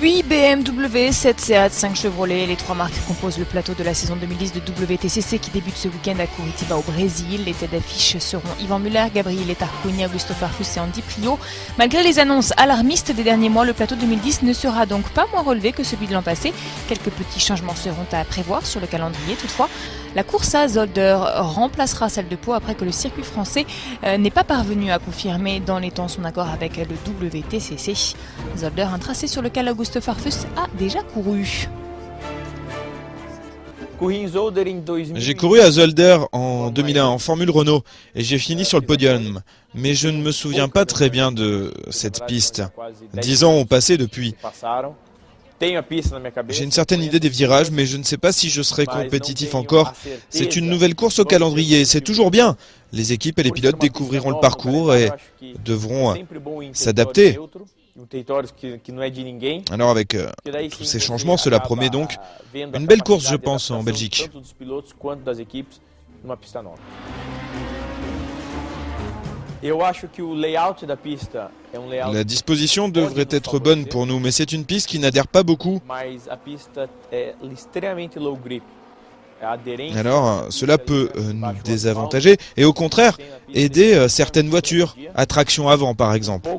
8 BMW, 7 Seat, 5 Chevrolet, les trois marques composent le plateau de la saison 2010 de WTCC qui débute ce week-end à Curitiba au Brésil. Les têtes d'affiche seront Yvan Muller, Gabriele Tarquini, Augusto Farfus et Andy Priaulx. Malgré les annonces alarmistes des derniers mois, le plateau 2010 ne sera donc pas moins relevé que celui de l'an passé. Quelques petits changements seront à prévoir sur le calendrier toutefois. La course à Zolder remplacera celle de Pau après que le circuit français n'est pas parvenu à confirmer dans les temps son accord avec le WTCC. Zolder, un tracé sur lequel Augusto Farfus a déjà couru. J'ai couru à Zolder en 2001 en Formule Renault et j'ai fini sur le podium. Mais je ne me souviens pas très bien de cette piste. 10 ans ont passé depuis. J'ai une certaine idée des virages, mais je ne sais pas si je serai compétitif encore. C'est une nouvelle course au calendrier, c'est toujours bien. Les équipes et les pilotes découvriront le parcours et devront s'adapter. Alors avec tous ces changements, cela promet donc une belle course, je pense, en Belgique. La disposition devrait être bonne pour nous, mais c'est une piste qui n'adhère pas beaucoup. Alors, cela peut nous désavantager et au contraire aider certaines voitures, à traction avant par exemple.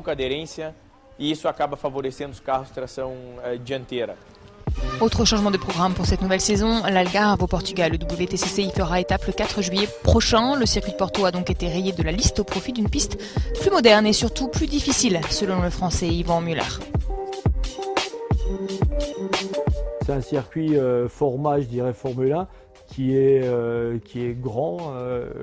Autre changement de programme pour cette nouvelle saison, l'Algarve au Portugal. Le WTCC y fera étape le 4 juillet prochain. Le circuit de Porto a donc été rayé de la liste au profit d'une piste plus moderne et surtout plus difficile, selon le français Yvan Muller. C'est un circuit format, je dirais, Formule 1. Qui est grand,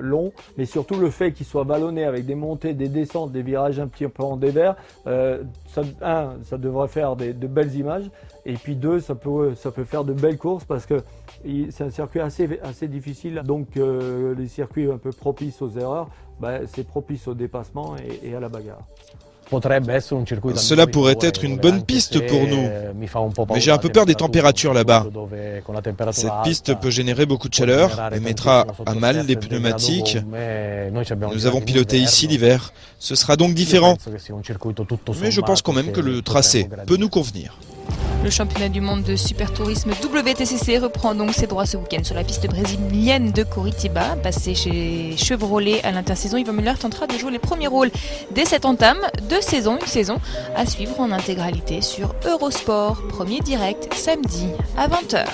long, mais surtout le fait qu'il soit vallonné avec des montées, des descentes, des virages un petit peu en dévers, ça devrait faire de belles images, et puis deux, ça peut faire de belles courses parce que c'est un circuit assez difficile, donc les circuits un peu propices aux erreurs, c'est propice au dépassement et à la bagarre. Cela pourrait être une bonne piste pour nous, mais j'ai un peu peur des températures là-bas. Cette piste peut générer beaucoup de chaleur et mettra à mal les pneumatiques. Nous avons piloté ici l'hiver, ce sera donc différent. Mais je pense quand même que le tracé peut nous convenir. Le championnat du monde de super tourisme WTCC reprend donc ses droits ce week-end sur la piste brésilienne de Curitiba. Passé chez Chevrolet à l'intersaison, Yvan Muller tentera de jouer les premiers rôles dès cette entame de saison, une saison à suivre en intégralité sur Eurosport, premier direct samedi à 20 h.